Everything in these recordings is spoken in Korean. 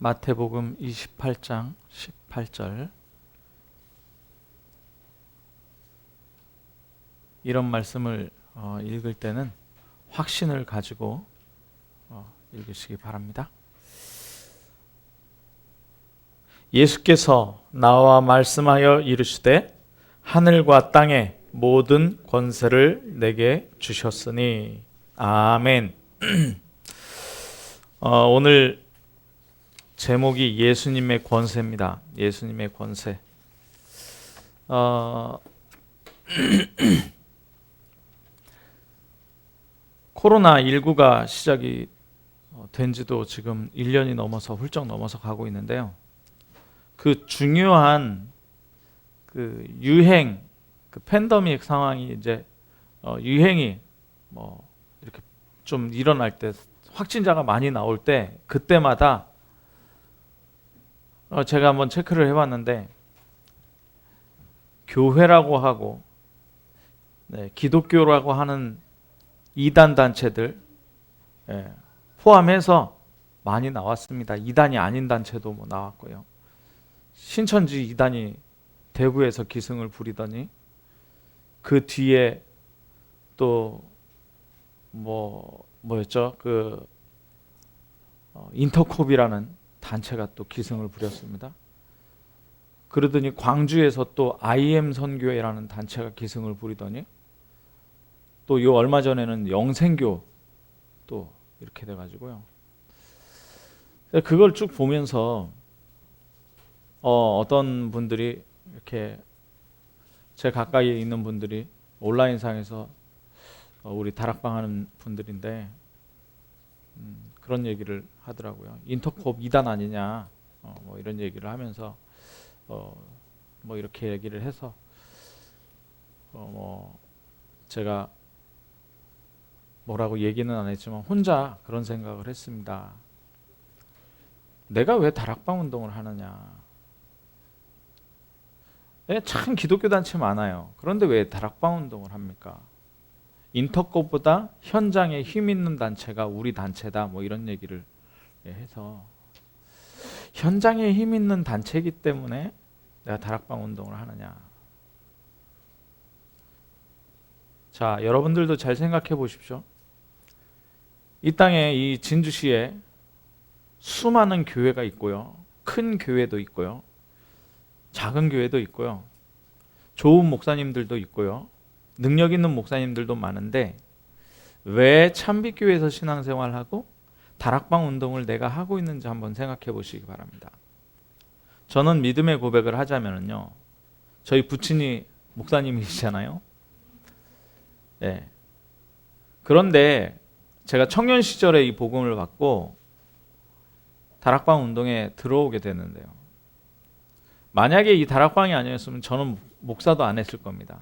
마태복음 28장 18절 이런 말씀을 읽을 때는 확신을 가지고 읽으시기 바랍니다. 예수께서 나와 말씀하여 이르시되 하늘과 땅의 모든 권세를 내게 주셨으니 아멘. 오늘 제목이 예수님의 권세입니다. 예수님의 권세. 코로나19가 시작이 된 지도 지금 1년이 넘어서 훌쩍 넘어서 가고 있는데요. 그 중요한 그 유행, 그 팬데믹 상황이 이제 유행이 이렇게 좀 일어날 때 확진자가 많이 나올 때 그때마다 제가 한번 체크를 해봤는데 교회라고 하고 기독교라고 하는 이단 단체들 포함해서 많이 나왔습니다. 이단이 아닌 단체도 나왔고요. 신천지 이단이 대구에서 기승을 부리더니 그 뒤에 또 뭐였죠? 그 인터콥이라는 단체가 또 기승을 부렸습니다. 그러더니 광주에서 또 IM 선교회라는 단체가 기승을 부리더니 또 요 얼마 전에는 영생교 또 이렇게 돼가지고요. 그걸 쭉 보면서 어떤 분들이 이렇게 제 가까이에 있는 분들이 온라인상에서 우리 다락방 하는 분들인데 그런 얘기를 하더라고요. 인터콥 2단 아니냐 이런 얘기를 하면서 이렇게 얘기를 해서 제가 뭐라고 얘기는 안 했지만 혼자 그런 생각을 했습니다. 내가 왜 다락방 운동을 하느냐. 참 기독교 단체 많아요. 그런데 왜 다락방 운동을 합니까? 인터컵보다 현장에 힘 있는 단체가 우리 단체다 이런 얘기를 해서 현장에 힘 있는 단체이기 때문에 내가 다락방 운동을 하느냐. 자, 여러분들도 잘 생각해 보십시오. 이 땅에 이 진주시에 수많은 교회가 있고요. 큰 교회도 있고요. 작은 교회도 있고요. 좋은 목사님들도 있고요. 능력 있는 목사님들도 많은데 왜 참빛교회에서 신앙생활하고 다락방 운동을 내가 하고 있는지 한번 생각해 보시기 바랍니다. 저는 믿음의 고백을 하자면요. 저희 부친이 목사님이시잖아요. 네. 그런데 제가 청년 시절에 이 복음을 받고 다락방 운동에 들어오게 됐는데요. 만약에 이 다락방이 아니었으면 저는 목사도 안 했을 겁니다.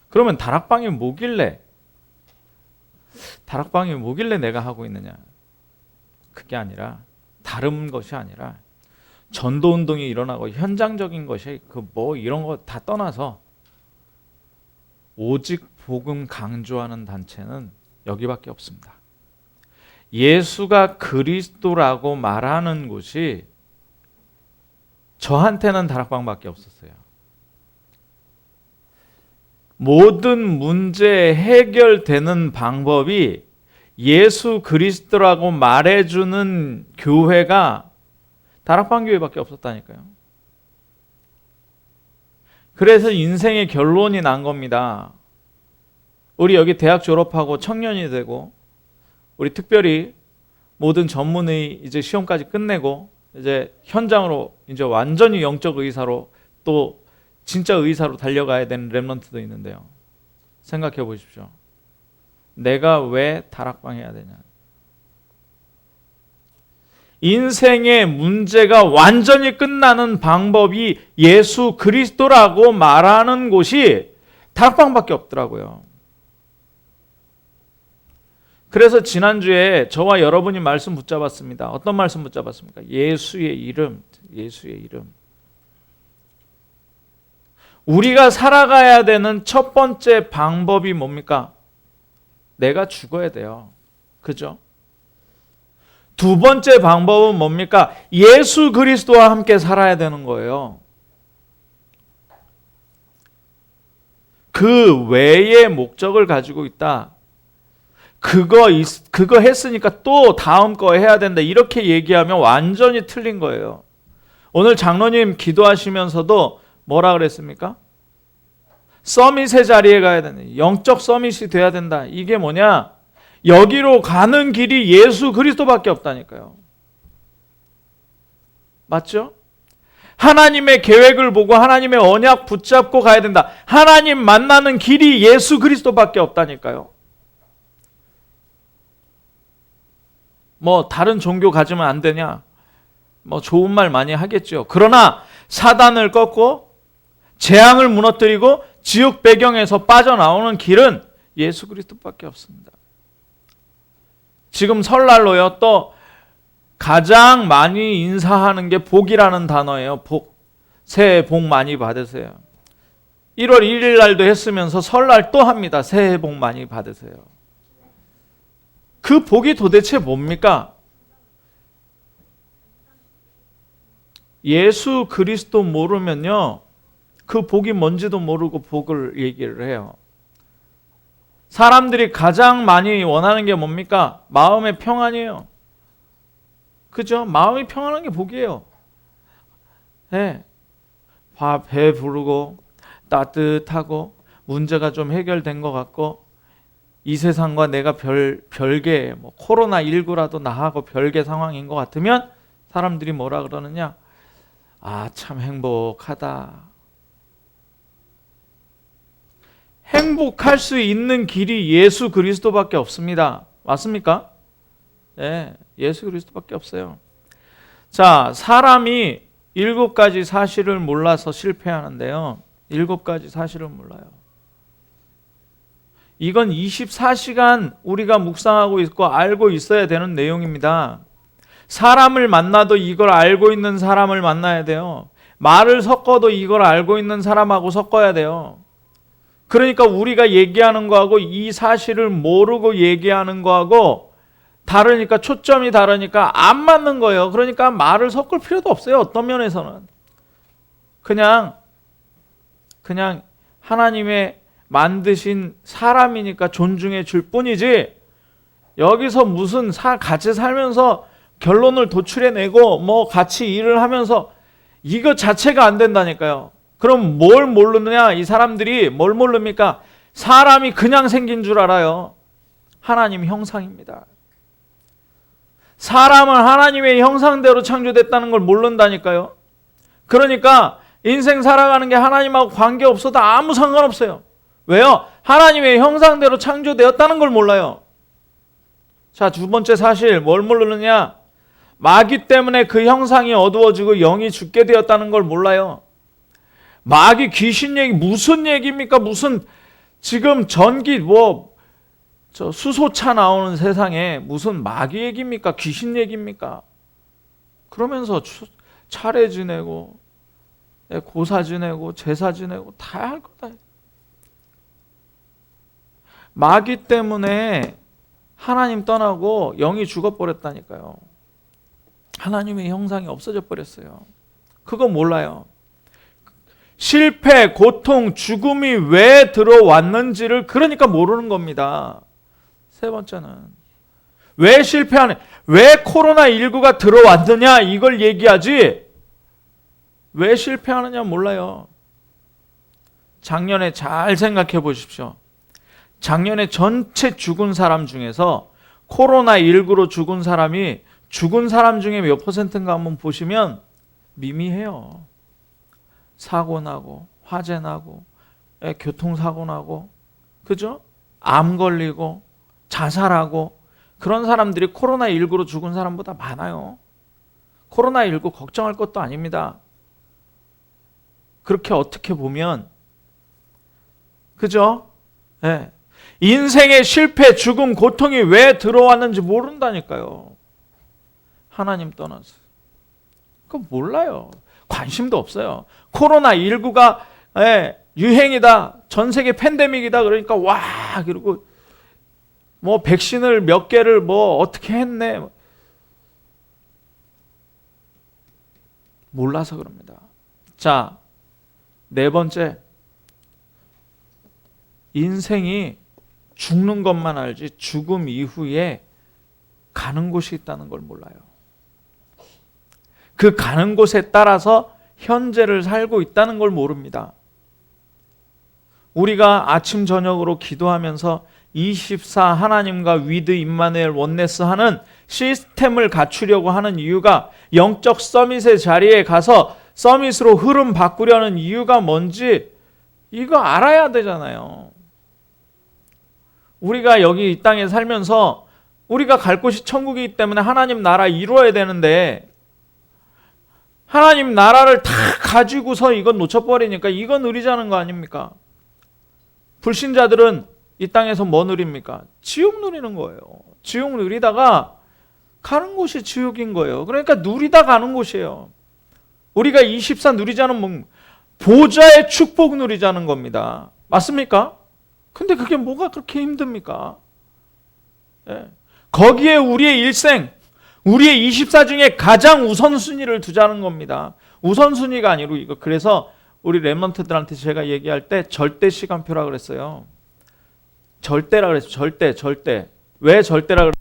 그러면 다락방이 뭐길래 내가 하고 있느냐. 그게 아니라 다른 것이 아니라 전도운동이 일어나고 현장적인 것이 이런 거 다 떠나서 오직 복음 강조하는 단체는 여기밖에 없습니다. 예수가 그리스도라고 말하는 곳이 저한테는 다락방밖에 없었어요. 모든 문제 해결되는 방법이 예수 그리스도라고 말해주는 교회가 다락방 교회밖에 없었다니까요. 그래서 인생의 결론이 난 겁니다. 우리 여기 대학 졸업하고 청년이 되고 우리 특별히 모든 전문의 이제 시험까지 끝내고 이제 현장으로 이제 완전히 영적 의사로 또 진짜 의사로 달려가야 되는 렘넌트도 있는데요. 생각해 보십시오. 내가 왜 다락방 해야 되냐. 인생의 문제가 완전히 끝나는 방법이 예수 그리스도라고 말하는 곳이 다락방밖에 없더라고요. 그래서 지난주에 저와 여러분이 말씀 붙잡았습니다. 어떤 말씀 붙잡았습니까? 예수의 이름, 예수의 이름. 우리가 살아가야 되는 첫 번째 방법이 뭡니까? 내가 죽어야 돼요. 그죠? 두 번째 방법은 뭡니까? 예수 그리스도와 함께 살아야 되는 거예요. 그 외의 목적을 가지고 있다. 그거 했으니까 또 다음 거 해야 된다. 이렇게 얘기하면 완전히 틀린 거예요. 오늘 장로님 기도하시면서도 뭐라 그랬습니까? 서밋의 자리에 가야 된다. 영적 서밋이 돼야 된다. 이게 뭐냐? 여기로 가는 길이 예수 그리스도밖에 없다니까요. 맞죠? 하나님의 계획을 보고 하나님의 언약 붙잡고 가야 된다. 하나님 만나는 길이 예수 그리스도밖에 없다니까요. 뭐 다른 종교 가지면 안 되냐? 뭐 좋은 말 많이 하겠죠. 그러나 사단을 꺾고 재앙을 무너뜨리고 지옥 배경에서 빠져나오는 길은 예수 그리스도밖에 없습니다. 지금 설날로요. 또 가장 많이 인사하는 게 복이라는 단어예요. 복. 새해 복 많이 받으세요. 1월 1일 날도 했으면서 설날 또 합니다. 새해 복 많이 받으세요. 그 복이 도대체 뭡니까? 예수 그리스도 모르면요. 그 복이 뭔지도 모르고 복을 얘기를 해요. 사람들이 가장 많이 원하는 게 뭡니까? 마음의 평안이에요. 그죠? 마음이 평안한 게 복이에요. 네. 배 부르고 따뜻하고 문제가 좀 해결된 것 같고 이 세상과 내가 별개 뭐 코로나19라도 나하고 별개 상황인 것 같으면 사람들이 뭐라 그러느냐? 아, 참 행복하다. 행복할 수 있는 길이 예수 그리스도밖에 없습니다. 맞습니까? 네, 예수 그리스도밖에 없어요. 자, 사람이 7가지 사실을 몰라서 실패하는데요. 7가지 사실을 몰라요. 이건 24시간 우리가 묵상하고 있고 알고 있어야 되는 내용입니다. 사람을 만나도 이걸 알고 있는 사람을 만나야 돼요. 말을 섞어도 이걸 알고 있는 사람하고 섞어야 돼요. 그러니까 우리가 얘기하는 거하고 이 사실을 모르고 얘기하는 거하고 다르니까, 초점이 다르니까 안 맞는 거예요. 그러니까 말을 섞을 필요도 없어요. 어떤 면에서는 그냥 하나님의 만드신 사람이니까 존중해 줄 뿐이지, 여기서 무슨 같이 살면서 결론을 도출해내고 뭐 같이 일을 하면서 이거 자체가 안 된다니까요. 그럼 뭘 모르느냐? 이 사람들이 뭘 모릅니까? 사람이 그냥 생긴 줄 알아요. 하나님 형상입니다. 사람은 하나님의 형상대로 창조됐다는 걸 모른다니까요. 그러니까 인생 살아가는 게 하나님하고 관계없어도 아무 상관없어요. 왜요? 하나님의 형상대로 창조되었다는 걸 몰라요. 자, 두 번째 사실 뭘 모르느냐? 마귀 때문에 그 형상이 어두워지고 영이 죽게 되었다는 걸 몰라요. 마귀 귀신 얘기 무슨 얘기입니까? 무슨 지금 전기 수소차 나오는 세상에 무슨 마귀 얘기입니까? 귀신 얘기입니까? 그러면서 차례 지내고 고사 지내고 제사 지내고 다 할 거다. 마귀 때문에 하나님 떠나고 영이 죽어버렸다니까요. 하나님의 형상이 없어져 버렸어요. 그거 몰라요. 실패, 고통, 죽음이 왜 들어왔는지를 그러니까 모르는 겁니다. 세 번째는 왜 실패하는, 왜 코로나19가 들어왔느냐 이걸 얘기하지 왜 실패하느냐 몰라요. 작년에 잘 생각해 보십시오. 작년에 전체 죽은 사람 중에서 코로나19로 죽은 사람이 죽은 사람 중에 몇 퍼센트인가 한번 보시면 미미해요. 사고 나고 화재 나고 교통사고 나고, 그죠? 암 걸리고 자살하고, 그런 사람들이 코로나19로 죽은 사람보다 많아요. 코로나19 걱정할 것도 아닙니다. 그렇게 어떻게 보면, 그죠? 네. 인생의 실패, 죽음, 고통이 왜 들어왔는지 모른다니까요. 하나님 떠나서. 그거 몰라요. 관심도 없어요. 코로나19가 유행이다, 전 세계 팬데믹이다 그러니까 와 그리고 뭐 백신을 몇 개를 뭐 어떻게 했네. 몰라서 그럽니다. 자, 네 번째, 인생이 죽는 것만 알지 죽음 이후에 가는 곳이 있다는 걸 몰라요. 그 가는 곳에 따라서 현재를 살고 있다는 걸 모릅니다. 우리가 아침 저녁으로 기도하면서 24 하나님과 위드 임마누엘 원네스 하는 시스템을 갖추려고 하는 이유가, 영적 서밋의 자리에 가서 서밋으로 흐름 바꾸려는 이유가 뭔지 이거 알아야 되잖아요. 우리가 여기 이 땅에 살면서 우리가 갈 곳이 천국이기 때문에 하나님 나라 이루어야 되는데, 하나님 나라를 다 가지고서 이건 놓쳐버리니까 이건 누리자는 거 아닙니까? 불신자들은 이 땅에서 뭐 누립니까? 지옥 누리는 거예요. 지옥 누리다가 가는 곳이 지옥인 거예요. 그러니까 누리다 가는 곳이에요. 우리가 24 누리자는 뭐 보좌의 축복 누리자는 겁니다. 맞습니까? 근데 그게 뭐가 그렇게 힘듭니까? 예. 거기에 우리의 일생, 우리의 24 중에 가장 우선순위를 두자는 겁니다. 우선순위가 아니고 이거. 그래서 우리 랩런트들한테 제가 얘기할 때 절대 시간표라 그랬어요. 절대라 그랬어요. 절대. 왜 절대라 그랬어요?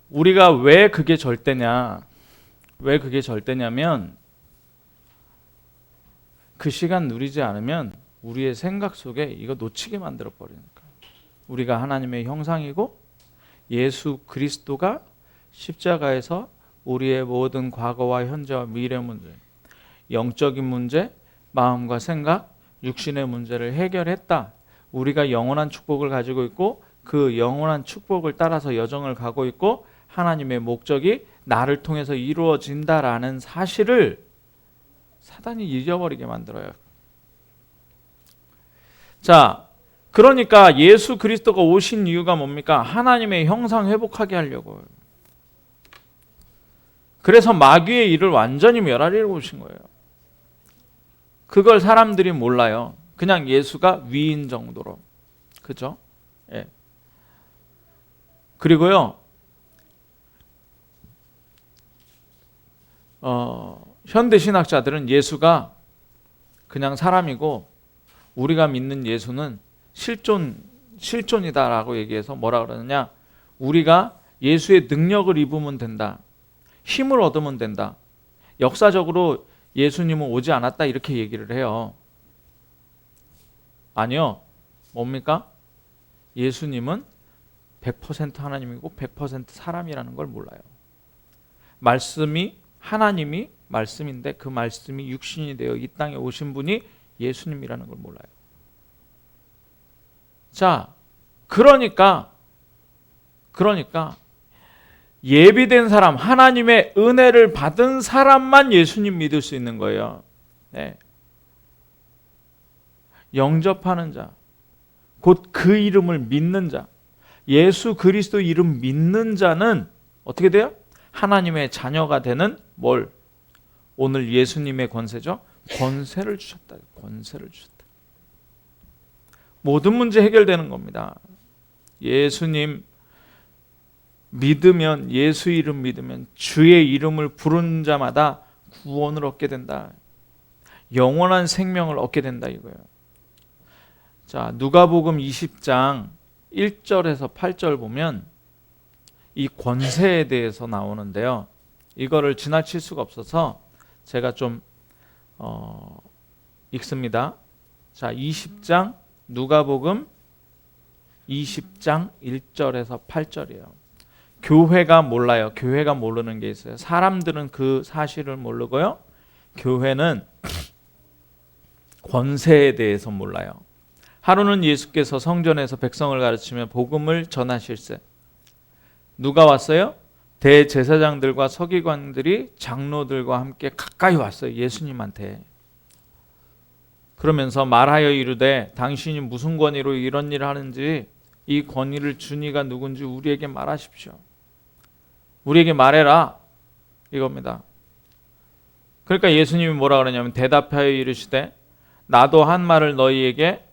우리가 왜 그게 절대냐? 왜 그게 절대냐면, 그 시간 누리지 않으면 우리의 생각 속에 이거 놓치게 만들어 버리니까. 우리가 하나님의 형상이고 예수 그리스도가 십자가에서 우리의 모든 과거와 현재와 미래 문제, 영적인 문제, 마음과 생각, 육신의 문제를 해결했다. 우리가 영원한 축복을 가지고 있고 그 영원한 축복을 따라서 여정을 가고 있고 하나님의 목적이 나를 통해서 이루어진다라는 사실을 사단이 잊어버리게 만들어요. 자, 그러니까 예수 그리스도가 오신 이유가 뭡니까? 하나님의 형상 회복하게 하려고. 그래서 마귀의 일을 완전히 멸하려고 오신 거예요. 그걸 사람들이 몰라요. 그냥 예수가 위인 정도로. 그죠? 예. 그리고요, 현대 신학자들은 예수가 그냥 사람이고 우리가 믿는 예수는 실존이다라고 얘기해서 뭐라 그러느냐? 우리가 예수의 능력을 입으면 된다. 힘을 얻으면 된다. 역사적으로 예수님은 오지 않았다 이렇게 얘기를 해요. 아니요. 뭡니까? 예수님은 100% 하나님이고 100% 사람이라는 걸 몰라요. 말씀이 하나님이 말씀인데 그 말씀이 육신이 되어 이 땅에 오신 분이 예수님이라는 걸 몰라요. 자, 그러니까 예비된 사람, 하나님의 은혜를 받은 사람만 예수님 믿을 수 있는 거예요. 네. 영접하는 자, 곧 그 이름을 믿는 자, 예수 그리스도 이름 믿는 자는 어떻게 돼요? 하나님의 자녀가 되는 뭘? 오늘 예수님의 권세죠? 권세를 주셨다. 권세를 주셨다. 모든 문제 해결되는 겁니다. 예수님 믿으면, 예수 이름 믿으면 주의 이름을 부르는 자마다 구원을 얻게 된다. 영원한 생명을 얻게 된다 이거예요. 자, 누가복음 20장 1절에서 8절 보면 이 권세에 대해서 나오는데요. 이거를 지나칠 수가 없어서 제가 좀 읽습니다. 자, 20장 누가복음 20장 1절에서 8절이에요. 교회가 몰라요. 교회가 모르는 게 있어요. 사람들은 그 사실을 모르고요. 교회는 권세에 대해서 몰라요. 하루는 예수께서 성전에서 백성을 가르치며 복음을 전하실세. 누가 왔어요? 대제사장들과 서기관들이 장로들과 함께 가까이 왔어요. 예수님한테. 그러면서 말하여 이르되 당신이 무슨 권위로 이런 일을 하는지 이 권위를 준 이가 누군지 우리에게 말하십시오. 우리에게 말해라. 이겁니다. 그러니까 예수님이 뭐라 그러냐면 대답하여 이르시되 나도 한 말을 너희에게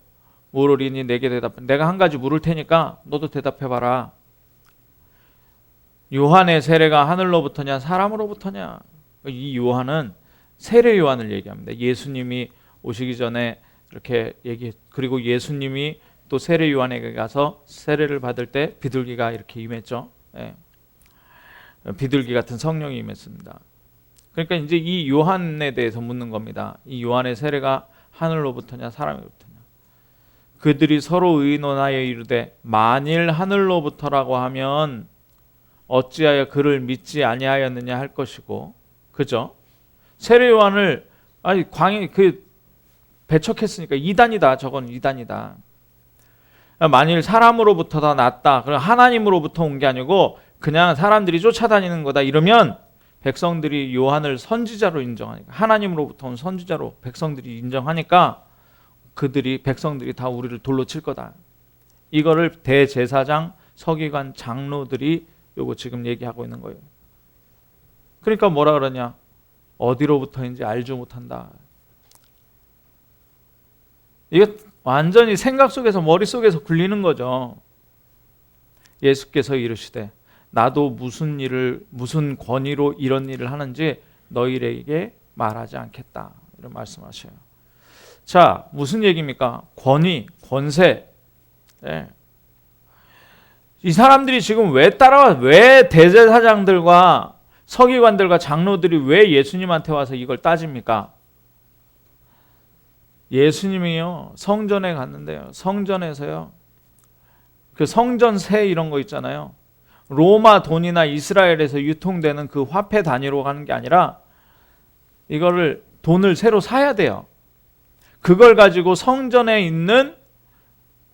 물으리니 내게 대답해. 내가 한 가지 물을 테니까 너도 대답해봐라. 요한의 세례가 하늘로부터냐 사람으로부터냐. 이 요한은 세례 요한을 얘기합니다. 예수님이 오시기 전에 이렇게 그리고 예수님이 또 세례 요한에게 가서 세례를 받을 때 비둘기가 이렇게 임했죠. 예. 비둘기 같은 성령이 임했습니다. 그러니까 이제 이 요한에 대해서 묻는 겁니다. 이 요한의 세례가 하늘로부터냐 사람으로부터냐. 그들이 서로 의논하여 이르되 만일 하늘로부터라고 하면 어찌하여 그를 믿지 아니하였느냐 할 것이고, 그죠? 세례 요한을 광해 배척했으니까 이단이다. 저건 이단이다. 만일 사람으로부터 났다. 그럼 하나님으로부터 온 게 아니고 그냥 사람들이 쫓아다니는 거다. 이러면 백성들이 요한을 선지자로 인정하니까, 하나님으로부터 온 선지자로 백성들이 인정하니까 백성들이 다 우리를 돌로 칠 거다. 이거를 대제사장, 서기관, 장로들이 요거 지금 얘기하고 있는 거예요. 그러니까 뭐라 그러냐? 어디로부터인지 알지 못한다. 이게 완전히 생각 속에서 머릿속에서 굴리는 거죠. 예수께서 이르시되 나도 무슨 권위로 이런 일을 하는지 너희에게 말하지 않겠다. 이런 말씀하셔요. 자, 무슨 얘기입니까? 권위, 권세. 네. 이 사람들이 지금 왜 대제사장들과 서기관들과 장로들이 왜 예수님한테 와서 이걸 따집니까? 예수님이요, 성전에 갔는데요. 성전에서요, 그 성전세 이런 거 있잖아요. 로마 돈이나 이스라엘에서 유통되는 그 화폐 단위로 가는 게 아니라 이거를 돈을 새로 사야 돼요. 그걸 가지고 성전에 있는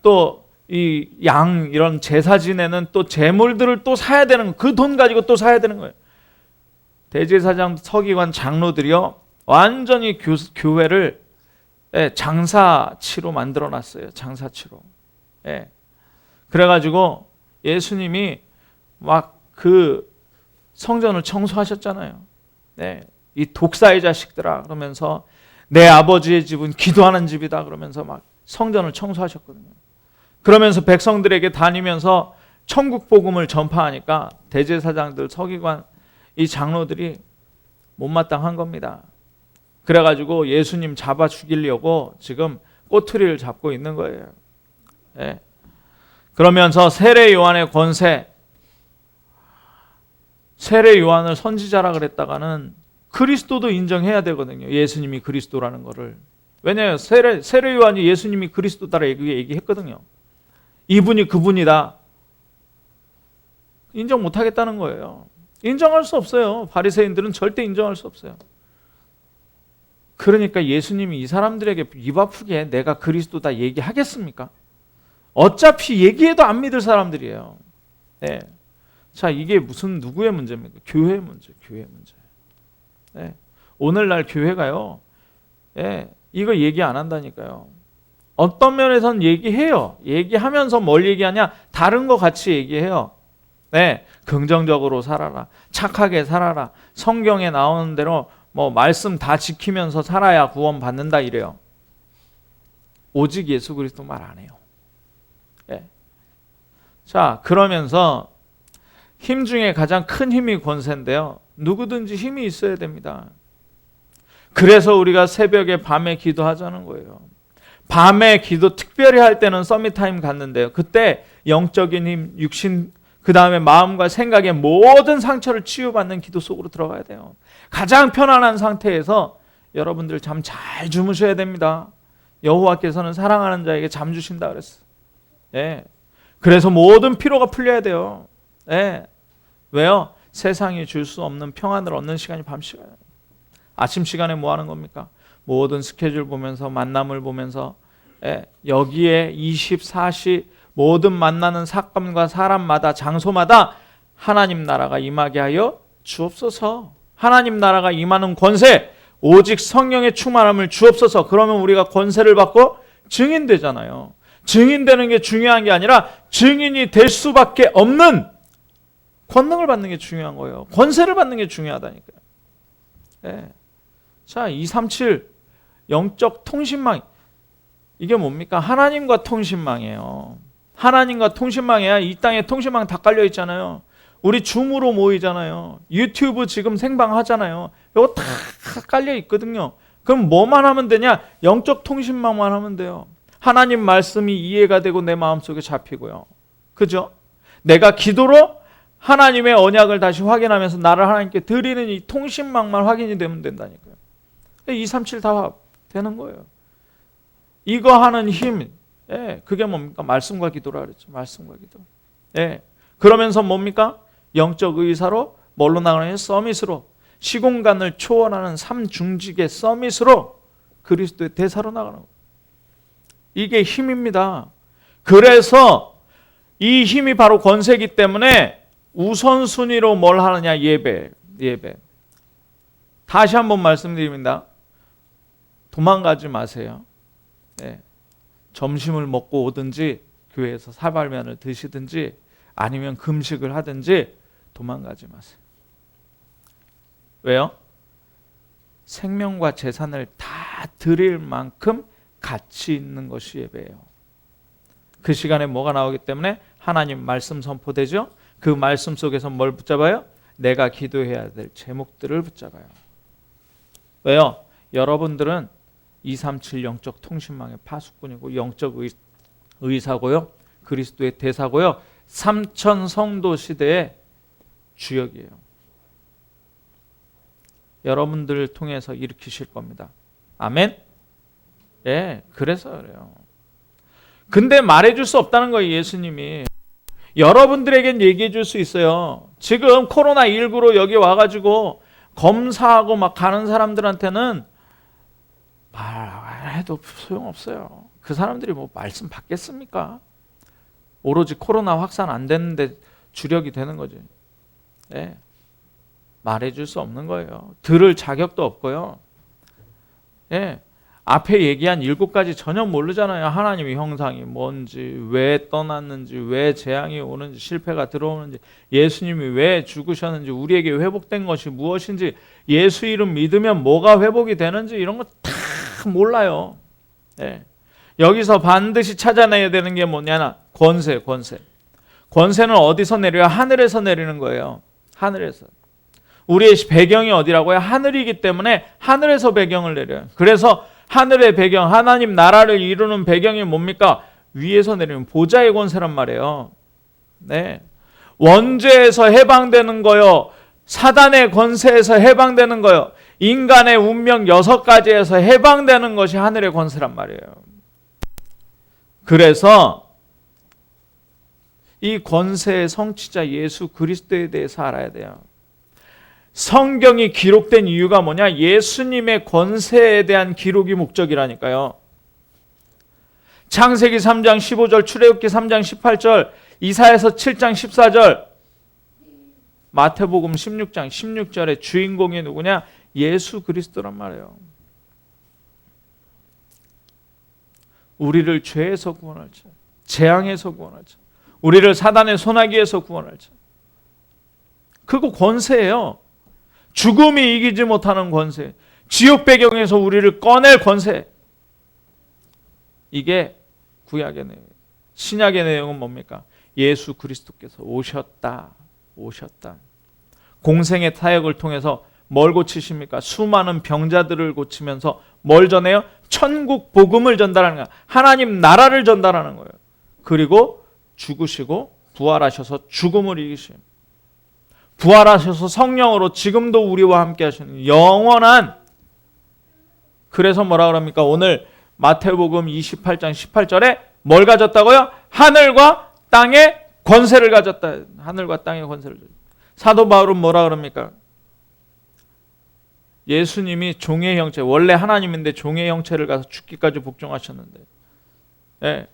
또 이 이런 제사 지내는 또 제물들을 또 사야 되는 거예요. 그 돈 가지고 또 사야 되는 거예요. 대제사장, 서기관, 장로들이요, 완전히 교회를 장사치로 만들어놨어요. 장사치로. 예. 그래가지고 예수님이 막 그 성전을 청소하셨잖아요. 네. 이 독사의 자식들아 그러면서 내 아버지의 집은 기도하는 집이다 그러면서 막 성전을 청소하셨거든요. 그러면서 백성들에게 다니면서 천국 복음을 전파하니까 대제사장들, 서기관, 이 장로들이 못마땅한 겁니다. 그래가지고 예수님 잡아 죽이려고 지금 꼬투리를 잡고 있는 거예요. 네. 그러면서 세례 요한의 권세, 세례 요한을 선지자라 그랬다가는 그리스도도 인정해야 되거든요. 예수님이 그리스도라는 거를. 왜냐하면 세례 요한이 예수님이 그리스도다라 얘기했거든요. 이분이 그분이다. 인정 못하겠다는 거예요. 인정할 수 없어요. 바리새인들은 절대 인정할 수 없어요. 그러니까 예수님이 이 사람들에게 입 아프게 내가 그리스도다 얘기하겠습니까? 어차피 얘기해도 안 믿을 사람들이에요. 네. 자, 이게 누구의 문제입니까? 교회의 문제, 교회의 문제. 네. 오늘날 교회가요, 이거 얘기 안 한다니까요. 어떤 면에선 얘기해요. 얘기하면서 뭘 얘기하냐? 다른 거 같이 얘기해요. 네, 긍정적으로 살아라, 착하게 살아라, 성경에 나오는 대로 뭐 말씀 다 지키면서 살아야 구원 받는다 이래요. 오직 예수 그리스도 말 안 해요. 네. 자, 그러면서 힘 중에 가장 큰 힘이 권세인데요. 누구든지 힘이 있어야 됩니다. 그래서 우리가 새벽에 밤에 기도하자는 거예요. 밤에 기도 특별히 할 때는 서밋타임 갔는데요. 그때 영적인 힘, 육신, 그 다음에 마음과 생각의 모든 상처를 치유받는 기도 속으로 들어가야 돼요. 가장 편안한 상태에서 여러분들 잠 잘 주무셔야 됩니다. 여호와께서는 사랑하는 자에게 잠 주신다 그랬어요. 예. 그래서 모든 피로가 풀려야 돼요. 예. 왜요? 세상이 줄 수 없는 평안을 얻는 시간이 밤 시간이에요. 아침 시간에 뭐 하는 겁니까? 모든 스케줄 보면서 만남을 보면서 여기에 24시 모든 만나는 사건과 사람마다 장소마다 하나님 나라가 임하게 하여 주옵소서. 하나님 나라가 임하는 권세, 오직 성령의 충만함을 주옵소서. 그러면 우리가 권세를 받고 증인되잖아요. 증인되는 게 중요한 게 아니라 증인이 될 수밖에 없는 권능을 받는 게 중요한 거예요. 권세를 받는 게 중요하다니까요. 자, 237 영적 통신망, 이게 뭡니까? 하나님과 통신망이에요. 하나님과 통신망이야. 이 땅에 통신망 다 깔려 있잖아요. 우리 줌으로 모이잖아요. 유튜브 지금 생방하잖아요. 이거 다 깔려 있거든요. 그럼 뭐만 하면 되냐? 영적 통신망만 하면 돼요. 하나님 말씀이 이해가 되고 내 마음속에 잡히고요. 그죠? 내가 기도로 하나님의 언약을 다시 확인하면서 나를 하나님께 드리는 이 통신망만 확인이 되면 된다니까요. 237 다 되는 거예요. 이거 하는 힘, 그게 뭡니까? 말씀과 기도라 그랬죠. 말씀과 기도. 그러면서 뭡니까? 영적 의사로 뭘로 나가느냐? 서밋으로, 시공간을 초월하는 삼중직의 서밋으로 그리스도의 대사로 나가는 거예요. 이게 힘입니다. 그래서 이 힘이 바로 권세이기 때문에 우선순위로 뭘 하느냐? 예배. 다시 한번 말씀드립니다. 도망가지 마세요. 점심을 먹고 오든지 교회에서 사발면을 드시든지 아니면 금식을 하든지 도망가지 마세요. 왜요? 생명과 재산을 다 드릴 만큼 가치 있는 것이 예배예요. 그 시간에 뭐가 나오기 때문에 하나님 말씀 선포되죠. 그 말씀 속에서 뭘 붙잡아요? 내가 기도해야 될 제목들을 붙잡아요. 왜요? 여러분들은 237 영적 통신망의 파수꾼이고 영적 의사고요. 그리스도의 대사고요. 3천 성도 시대의 주역이에요. 여러분들을 통해서 일으키실 겁니다. 아멘? 그래서 그래요. 근데 말해줄 수 없다는 거예요, 예수님이. 여러분들에겐 얘기해 줄 수 있어요. 지금 코로나19로 여기 와가지고 검사하고 막 가는 사람들한테는 말해도 소용없어요. 그 사람들이 뭐 말씀 받겠습니까? 오로지 코로나 확산 안 됐는데 주력이 되는 거지. 말해줄 수 없는 거예요. 들을 자격도 없고요. 앞에 얘기한 7가지 전혀 모르잖아요. 하나님의 형상이 뭔지, 왜 떠났는지, 왜 재앙이 오는지, 실패가 들어오는지, 예수님이 왜 죽으셨는지, 우리에게 회복된 것이 무엇인지, 예수 이름 믿으면 뭐가 회복이 되는지 이런 거 다 몰라요. 여기서 반드시 찾아내야 되는 게 뭐냐나 권세. 권세는 어디서 내려요? 하늘에서 내리는 거예요. 하늘에서. 우리의 배경이 어디라고요? 하늘이기 때문에 하늘에서 배경을 내려요. 그래서 하늘의 배경, 하나님 나라를 이루는 배경이 뭡니까? 위에서 내리는 보좌의 권세란 말이에요. 원죄에서 해방되는 거요. 사단의 권세에서 해방되는 거요. 인간의 운명 6가지에서 해방되는 것이 하늘의 권세란 말이에요. 그래서 이 권세의 성취자 예수 그리스도에 대해서 알아야 돼요. 성경이 기록된 이유가 뭐냐? 예수님의 권세에 대한 기록이 목적이라니까요. 창세기 3장 15절, 출애굽기 3장 18절, 이사야서 7장 14절, 마태복음 16장 16절의 주인공이 누구냐? 예수 그리스도란 말이에요. 우리를 죄에서 구원할 자, 재앙에서 구원할 자, 우리를 사단의 소나기에서 구원할 자. 그거 권세예요. 죽음이 이기지 못하는 권세, 지옥 배경에서 우리를 꺼낼 권세. 이게 구약의 내용. 신약의 내용은 뭡니까? 예수 그리스도께서 오셨다. 공생의 타협을 통해서 뭘 고치십니까? 수많은 병자들을 고치면서 뭘 전해요? 천국 복음을 전달하는 거예요. 하나님 나라를 전달하는 거예요. 그리고 죽으시고 부활하셔서 죽음을 이기심. 부활하셔서 성령으로 지금도 우리와 함께 하시는 영원한. 그래서 뭐라 그럽니까? 오늘 마태복음 28장 18절에 뭘 가졌다고요? 하늘과 땅의 권세를 가졌다. 하늘과 땅의 권세를. 사도 바울은 뭐라 그럽니까? 예수님이 종의 형체, 원래 하나님인데 종의 형체를 가서 죽기까지 복종하셨는데, 예.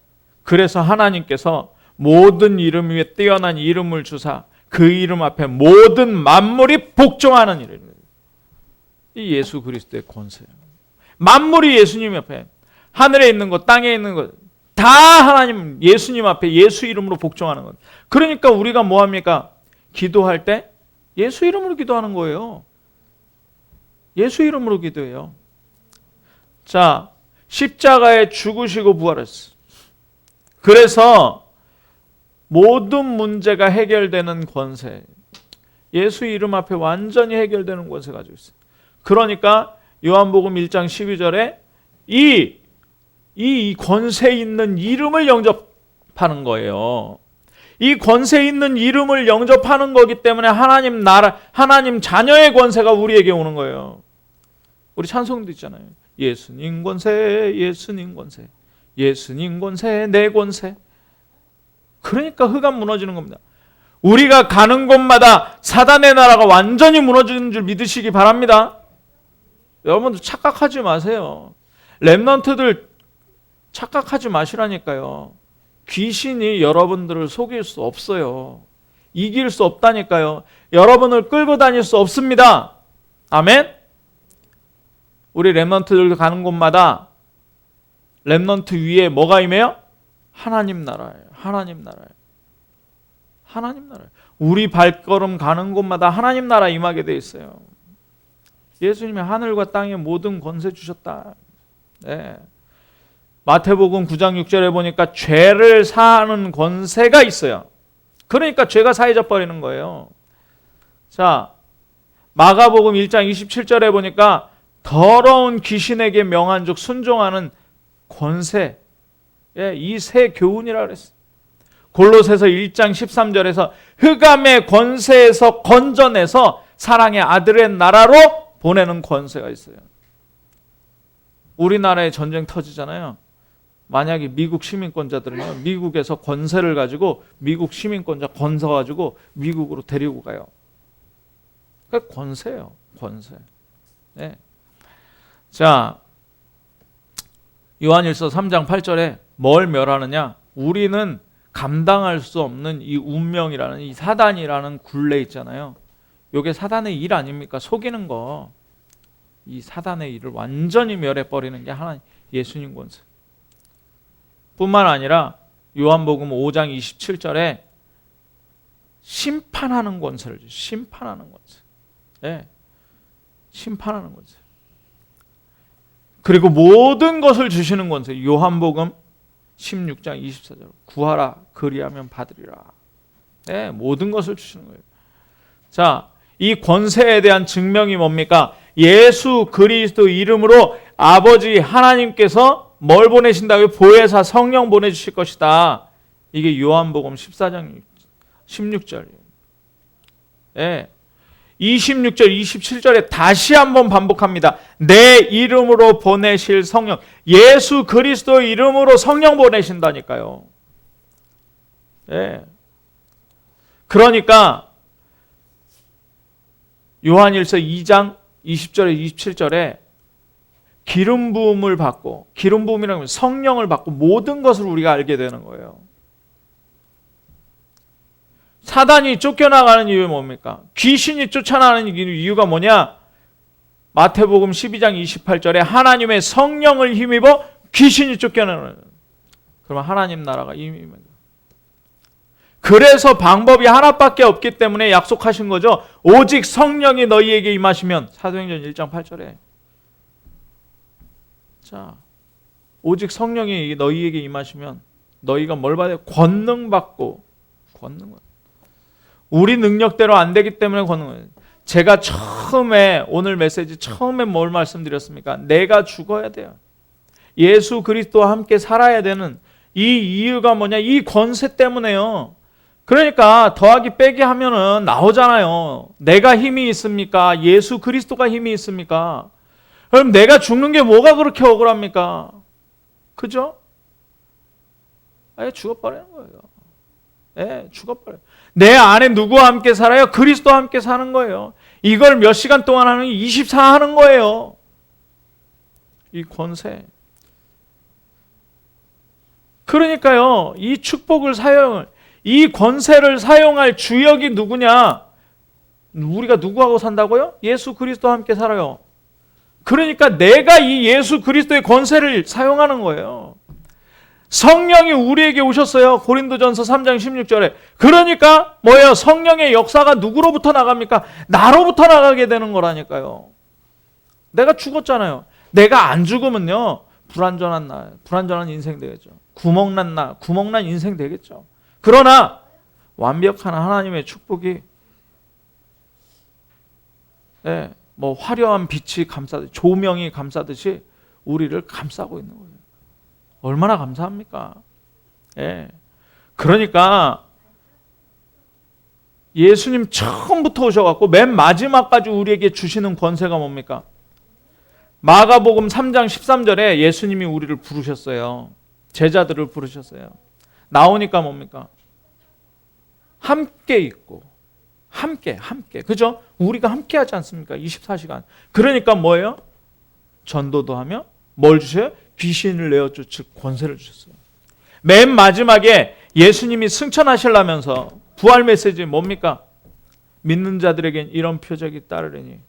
그래서 하나님께서 모든 이름 위에 뛰어난 이름을 주사 그 이름 앞에 모든 만물이 복종하는 이름입니다. 이 예수 그리스도의 권세예요. 만물이 예수님 옆에, 하늘에 있는 것, 땅에 있는 것 다 하나님, 예수님 앞에 예수 이름으로 복종하는 것. 그러니까 우리가 뭐 합니까? 기도할 때 예수 이름으로 기도하는 거예요. 예수 이름으로 기도해요. 자, 십자가에 죽으시고 부활했어. 그래서 모든 문제가 해결되는 권세, 예수 이름 앞에 완전히 해결되는 권세 가지고 있어요. 그러니까 요한복음 1장 12절에 이 권세 있는 이름을 영접하는 거예요. 이 권세 있는 이름을 영접하는 거기 때문에 하나님 나라, 하나님 자녀의 권세가 우리에게 오는 거예요. 우리 찬송도 있잖아요. 예수님 권세, 예수님 권세, 예수님 권세, 내 권세. 그러니까 흑암 무너지는 겁니다. 우리가 가는 곳마다 사단의 나라가 완전히 무너지는 줄 믿으시기 바랍니다. 여러분들 착각하지 마세요. 렘넌트들 착각하지 마시라니까요. 귀신이 여러분들을 속일 수 없어요. 이길 수 없다니까요. 여러분을 끌고 다닐 수 없습니다. 아멘? 우리 렘넌트들 가는 곳마다 렘넌트 위에 뭐가 임해요? 하나님 나라예요. 하나님 나라예요. 하나님 나라예요. 우리 발걸음 가는 곳마다 하나님 나라 임하게 돼 있어요. 예수님이 하늘과 땅의 모든 권세 주셨다. 네. 마태복음 9장 6절에 보니까 죄를 사하는 권세가 있어요. 그러니까 죄가 사해져 버리는 거예요. 자, 마가복음 1장 27절에 보니까 더러운 귀신에게 명한 즉 순종하는 권세, 이 세 교훈이라 그랬어요. 골로새서 1장 13절에서 흑암의 권세에서 건져내서 사랑의 아들의 나라로 보내는 권세가 있어요. 우리나라에 전쟁 터지잖아요. 만약에 미국 시민권자들은요, 미국에서 권세를 가지고 미국 시민권자 건서가지고 미국으로 데리고 가요. 그러니까 권세예요, 권세. 네. 자, 요한일서 3장 8절에 뭘 멸하느냐? 우리는 감당할 수 없는 이 운명이라는, 이 사단이라는 굴레 있잖아요. 이게 사단의 일 아닙니까? 속이는 거. 이 사단의 일을 완전히 멸해버리는 게 하나님, 예수님 권세. 뿐만 아니라 요한복음 5장 27절에 심판하는 권세를 주죠. 심판하는 권세. 네. 심판하는 권세. 그리고 모든 것을 주시는 권세. 요한복음 16장 24절. 구하라 그리하면 받으리라. 네, 모든 것을 주시는 거예요. 자, 이 권세에 대한 증명이 뭡니까? 예수 그리스도 이름으로 아버지 하나님께서 뭘 보내신다고요? 보혜사 성령 보내주실 것이다. 이게 요한복음 14장 16절이에요. 네. 26절, 27절에 다시 한번 반복합니다. 내 이름으로 보내실 성령. 예수 그리스도 이름으로 성령 보내신다니까요. 네. 그러니까 요한일서 2장 20절에 27절에 기름 부음을 받고, 기름 부음이라는 건 성령을 받고 모든 것을 우리가 알게 되는 거예요. 사단이 쫓겨나가는 이유는 뭡니까? 귀신이 쫓아나가는 이유가 뭐냐? 마태복음 12장 28절에 하나님의 성령을 힘입어 귀신이 쫓겨나는. 그러면 하나님 나라가 임입니다. 그래서 방법이 하나밖에 없기 때문에 약속하신 거죠. 오직 성령이 너희에게 임하시면, 사도행전 1장 8절에. 자, 오직 성령이 너희에게 임하시면 너희가 뭘 받아요? 권능 받고. 권능. 우리 능력대로 안 되기 때문에 권능. 거예요. 제가 처음에, 오늘 메시지 처음에 뭘 말씀드렸습니까? 내가 죽어야 돼요. 예수 그리스도와 함께 살아야 되는 이 이유가 뭐냐? 이 권세 때문에요. 그러니까 더하기 빼기 하면은 나오잖아요. 내가 힘이 있습니까? 예수 그리스도가 힘이 있습니까? 그럼 내가 죽는 게 뭐가 그렇게 억울합니까? 그죠? 아예 죽어버리는 거예요. 예, 죽어버려요. 내 안에 누구와 함께 살아요? 그리스도와 함께 사는 거예요. 이걸 몇 시간 동안 하는 게 24 하는 거예요. 이 권세. 그러니까요, 이 축복을 이 권세를 사용할 주역이 누구냐? 우리가 누구하고 산다고요? 예수 그리스도와 함께 살아요. 그러니까 내가 이 예수 그리스도의 권세를 사용하는 거예요. 성령이 우리에게 오셨어요. 고린도전서 3장 16절에. 그러니까 뭐예요? 성령의 역사가 누구로부터 나갑니까? 나로부터 나가게 되는 거라니까요. 내가 죽었잖아요. 내가 안 죽으면요, 불완전한 인생 되겠죠. 구멍난 인생 되겠죠. 그러나 완벽한 하나님의 축복이, 예, 뭐 화려한 빛이 감싸듯이, 조명이 감싸듯이 우리를 감싸고 있는 거예요. 얼마나 감사합니까? 예. 그러니까 예수님 처음부터 오셔갖고 맨 마지막까지 우리에게 주시는 권세가 뭡니까? 마가복음 3장 13절에 예수님이 우리를 부르셨어요. 제자들을 부르셨어요. 나오니까 뭡니까? 함께 있고 함께 그죠? 우리가 함께 하지 않습니까? 24시간. 그러니까 뭐예요? 전도도 하며 뭘 주셔요? 귀신을 내어쫓을 권세를 주셨어요. 맨 마지막에 예수님이 승천하시려면서 부활 메시지 뭡니까? 믿는 자들에겐 이런 표적이 따르리니.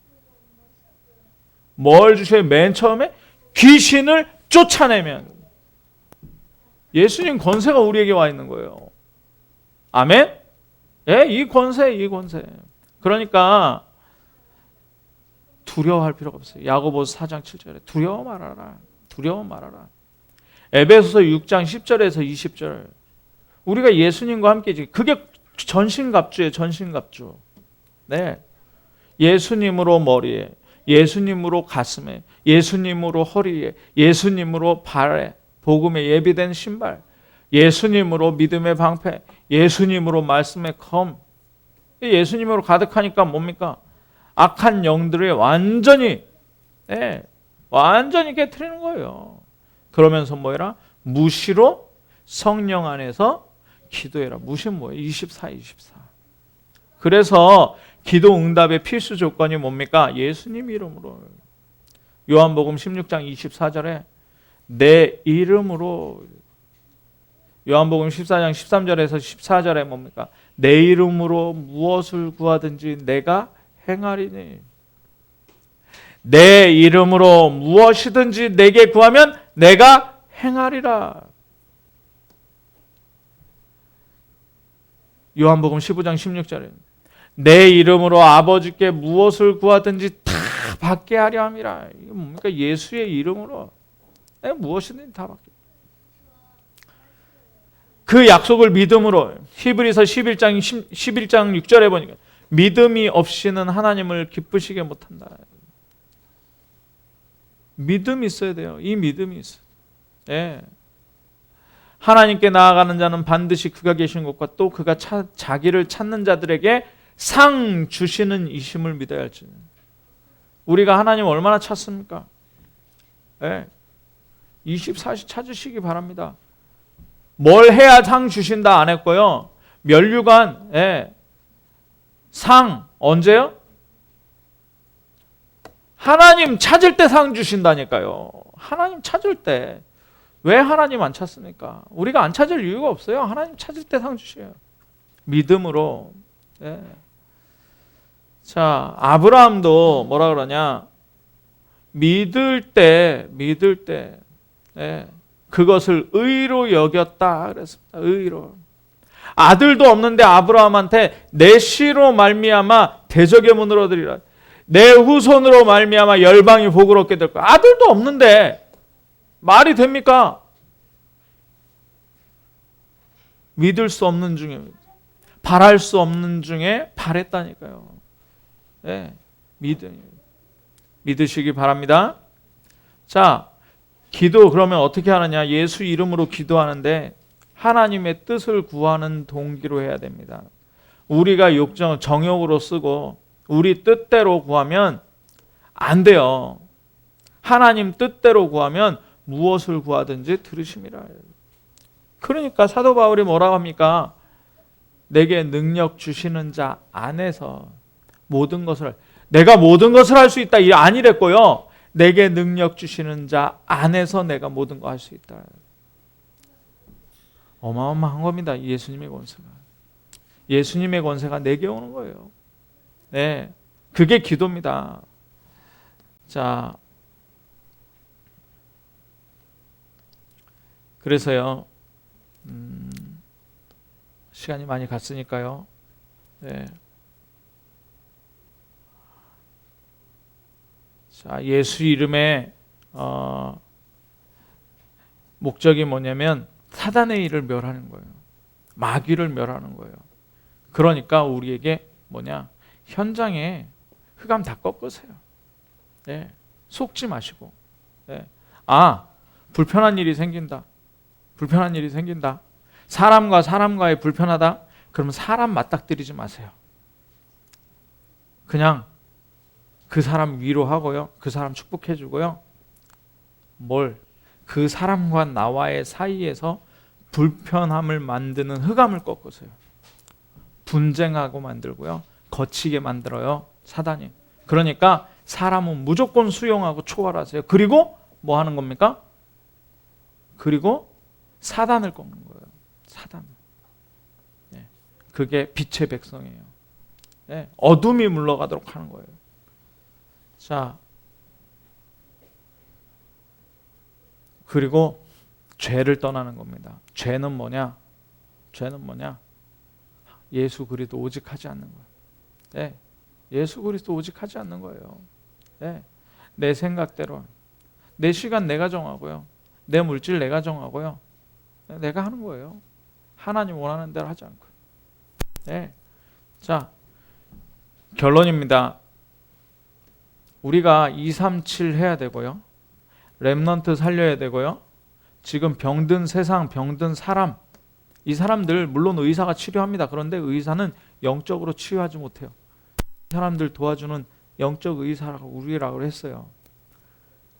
뭘 주셔요? 맨 처음에 귀신을 쫓아내면. 예수님 권세가 우리에게 와 있는 거예요. 아멘? 예, 이 권세. 그러니까 두려워할 필요가 없어요. 야고보서 4장 7절에 두려워 말아라. 에베소서 6장 10절에서 20절. 우리가 예수님과 함께지. 그게 전신갑주예요. 전신갑주. 네. 예수님으로 머리에, 예수님으로 가슴에, 예수님으로 허리에, 예수님으로 발에, 복음에 예비된 신발, 예수님으로 믿음의 방패, 예수님으로 말씀의 검. 예수님으로 가득하니까 뭡니까? 악한 영들을 완전히 깨트리는 거예요. 그러면서 뭐해라? 무시로 성령 안에서 기도해라. 무시는 뭐예요? 24. 그래서 기도 응답의 필수 조건이 뭡니까? 예수님 이름으로. 요한복음 16장 24절에 내 이름으로. 요한복음 14장 13절에서 14절에 뭡니까? 내 이름으로 무엇을 구하든지 내가 행하리니. 내 이름으로 무엇이든지 내게 구하면 내가 행하리라. 요한복음 15장 16절에 내 이름으로 아버지께 무엇을 구하든지 다 받게 하려 함이라. 이게 뭡니까? 예수의 이름으로 무엇이든지 다 받게. 그 약속을 믿음으로. 히브리서 11장 6절에 보니까 믿음이 없이는 하나님을 기쁘시게 못한다. 믿음이 있어야 돼요. 이 믿음이 있어요. 예. 하나님께 나아가는 자는 반드시 그가 계신 곳과 또 그가 자기를 찾는 자들에게 상 주시는 이심을 믿어야 할지. 우리가 하나님 얼마나 찾습니까? 예. 24시 찾으시기 바랍니다. 뭘 해야 상 주신다 안 했고요. 면류관, 상 언제요? 하나님 찾을 때 상 주신다니까요. 하나님 찾을 때. 왜 하나님 안 찾습니까? 우리가 안 찾을 이유가 없어요. 하나님 찾을 때 상 주셔요. 믿음으로. 자, 아브라함도 뭐라 그러냐? 믿을 때 그것을 의로 여겼다 그랬습니다. 의로. 아들도 없는데 아브라함한테 내 씨로 말미암아 대적의 문을 얻으리라. 내 후손으로 말미암아 열방이 복을 얻게 될 거야. 아들도 없는데 말이 됩니까? 믿을 수 없는 중에, 바랄 수 없는 중에 바랬다니까요. 믿으시기 바랍니다. 자, 기도 그러면 어떻게 하느냐? 예수 이름으로 기도하는데 하나님의 뜻을 구하는 동기로 해야 됩니다. 우리가 정욕으로 쓰고 우리 뜻대로 구하면 안 돼요. 하나님 뜻대로 구하면 무엇을 구하든지 들으심이라. 그러니까 사도 바울이 뭐라고 합니까? 내게 능력 주시는 자 안에서 모든 것을, 내가 모든 것을 할 수 있다 이 아니랬고요. 내게 능력 주시는 자 안에서 내가 모든 거 할 수 있다. 어마어마한 겁니다. 예수님의 권세가. 예수님의 권세가 내게 오는 거예요. 네, 그게 기도입니다. 자, 그래서요, 시간이 많이 갔으니까요. 네. 자, 예수 이름의 목적이 뭐냐면 사단의 일을 멸하는 거예요. 마귀를 멸하는 거예요. 그러니까 우리에게 뭐냐? 현장에 흑암 다 꺾으세요. 네. 속지 마시고. 네. 불편한 일이 생긴다. 불편한 일이 생긴다. 사람과 사람과의 불편하다. 그러면 사람 맞닥뜨리지 마세요. 그냥 그 사람 위로하고요. 그 사람 축복해주고요. 그 사람과 나와의 사이에서 불편함을 만드는 흑암을 꺾으세요. 분쟁하고 만들고요. 거치게 만들어요. 사단이. 그러니까 사람은 무조건 수용하고 초월하세요. 그리고 뭐 하는 겁니까? 그리고 사단을 꺾는 거예요. 사단. 네. 그게 빛의 백성이에요. 네. 어둠이 물러가도록 하는 거예요. 자, 그리고 죄를 떠나는 겁니다. 죄는 뭐냐? 죄는 뭐냐? 예수 그리스도 오직 하지 않는 거예요. 네. 예수 그리스도 오직 하지 않는 거예요. 네. 내 생각대로, 내 시간 내가 정하고요. 내 물질 내가 정하고요. 내가 하는 거예요. 하나님 원하는 대로 하지 않고. 네. 자, 결론입니다. 우리가 237 해야 되고요. 렘넌트 살려야 되고요. 지금 병든 세상, 병든 사람, 이 사람들 물론 의사가 치료합니다. 그런데 의사는 영적으로 치유하지 못해요. 이 사람들 도와주는 영적 의사라고 우리라고 했어요.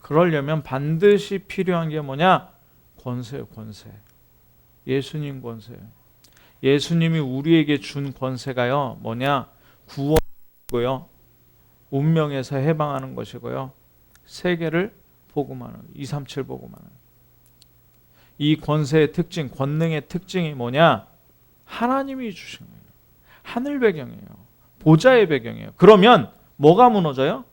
그러려면 반드시 필요한 게 뭐냐? 권세요, 권세. 예수님 권세요. 예수님이 우리에게 준 권세가요, 뭐냐? 구원이고요. 운명에서 해방하는 것이고요. 세계를 복음하는, 237 복음하는. 이 권세의 특징, 권능의 특징이 뭐냐? 하나님이 주신 거예요. 하늘 배경이에요. 보좌의 배경이에요. 그러면 뭐가 무너져요?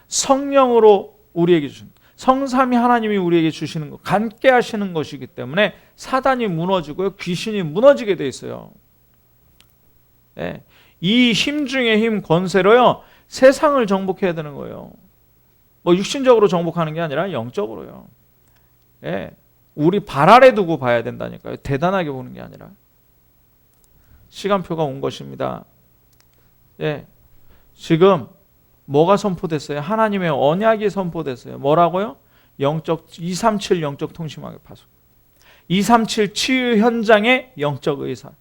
성령으로 우리에게 주신, 성삼위 하나님이 우리에게 주시는 것, 함께 하시는 것이기 때문에 사단이 무너지고요. 귀신이 무너지게 돼 있어요. 네. 이 힘 중에 힘, 권세로요. 세상을 정복해야 되는 거예요. 뭐 육신적으로 정복하는 게 아니라 영적으로요. 예. 우리 발 아래 두고 봐야 된다니까요. 대단하게 보는 게 아니라. 시간표가 온 것입니다. 예. 지금 뭐가 선포됐어요? 하나님의 언약이 선포됐어요. 뭐라고요? 영적 237 영적 통심하게 파수. 237 치유 현장의 영적 의사.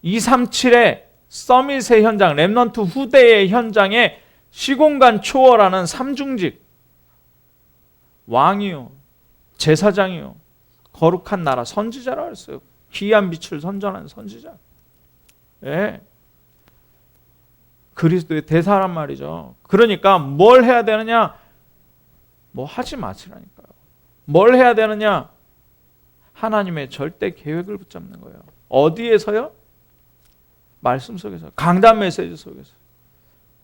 237의 서밋의 현장, 렘넌트 후대의 현장에 시공간 초월하는 삼중직, 왕이요, 제사장이요, 거룩한 나라, 선지자라고 했어요. 귀한 빛을 선전하는 선지자. 예. 그리스도의 대사란 말이죠. 그러니까 뭘 해야 되느냐? 뭐 하지 마시라니까요. 뭘 해야 되느냐? 하나님의 절대 계획을 붙잡는 거예요. 어디에서요? 말씀 속에서, 강단 메시지 속에서.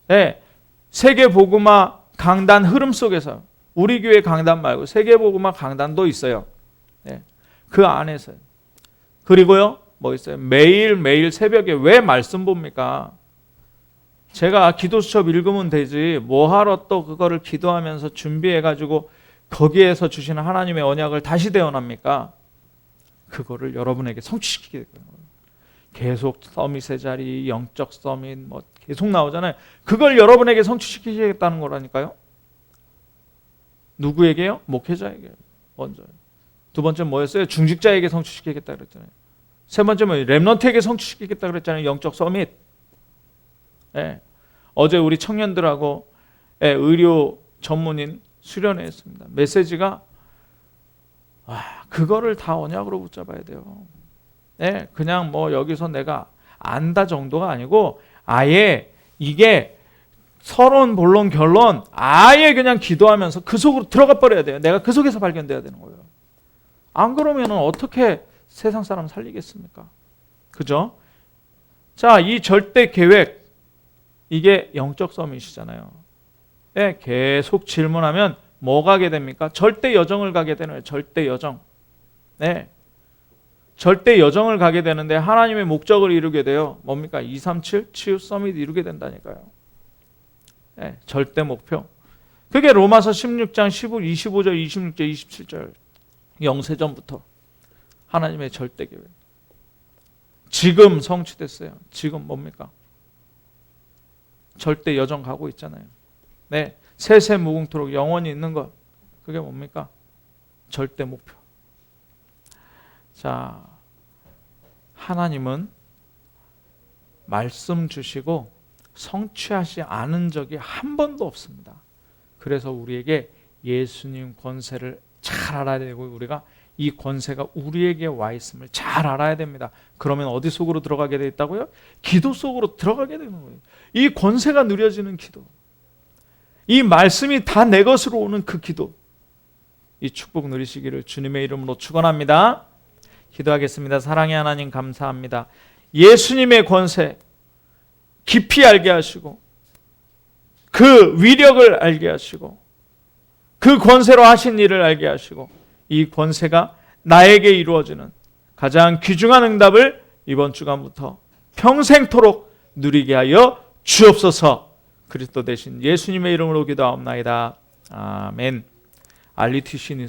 네, 세계복음화 강단 흐름 속에서. 우리 교회 강단 말고 세계복음화 강단도 있어요. 네, 그 안에서. 그리고요, 뭐 있어요? 매일매일 새벽에 왜 말씀 봅니까? 제가 기도 수첩 읽으면 되지 뭐하러 또 그거를 기도하면서 준비해가지고 거기에서 주시는 하나님의 언약을 다시 대언합니까? 그거를 여러분에게 성취시키게 되는 거예요. 계속 서밋의 자리, 영적 서밋 뭐 계속 나오잖아요. 그걸 여러분에게 성취시키겠다는 거라니까요. 누구에게요? 목회자에게 먼저. 두 번째 뭐였어요? 중직자에게 성취시키겠다 그랬잖아요. 세 번째 뭐 렘넌트에게 성취시키겠다 그랬잖아요. 영적 서밋. 예. 어제 우리 청년들하고 의료 전문인 수련회 했습니다. 메시지가 그거를 다 언약으로 붙잡아야 돼요. 네, 그냥 뭐 여기서 내가 안다 정도가 아니고 아예 이게 서론, 본론, 결론 아예 그냥 기도하면서 그 속으로 들어가 버려야 돼요. 내가 그 속에서 발견돼야 되는 거예요. 안 그러면 어떻게 세상 사람 살리겠습니까? 그죠? 자, 이 절대 계획, 이게 영적 서밋이잖아요. 네, 계속 질문하면 뭐 가게 됩니까? 절대 여정을 가게 되는 거예요. 절대 여정. 네. 절대 여정을 가게 되는데 하나님의 목적을 이루게 돼요. 뭡니까? 237 치유 서밋 이루게 된다니까요. 네, 절대 목표. 그게 로마서 16장 25절, 26절, 27절 영세전부터 하나님의 절대 계획. 지금 성취됐어요. 지금 뭡니까? 절대 여정 가고 있잖아요. 네, 세세 무궁토록 영원히 있는 것. 그게 뭡니까? 절대 목표. 자, 하나님은 말씀 주시고 성취하지 않은 적이 한 번도 없습니다. 그래서 우리에게 예수님 권세를 잘 알아야 되고 우리가 이 권세가 우리에게 와 있음을 잘 알아야 됩니다. 그러면 어디 속으로 들어가게 돼 있다고요? 기도 속으로 들어가게 되는 거예요. 이 권세가 누려지는 기도. 이 말씀이 다 내 것으로 오는 그 기도. 이 축복 누리시기를 주님의 이름으로 축원합니다. 기도하겠습니다. 사랑의 하나님 감사합니다. 예수님의 권세 깊이 알게 하시고 그 위력을 알게 하시고 그 권세로 하신 일을 알게 하시고 이 권세가 나에게 이루어지는 가장 귀중한 응답을 이번 주간부터 평생토록 누리게 하여 주옵소서. 그리스도 대신 예수님의 이름으로 기도하옵나이다. 아멘. 알리티시 뉴스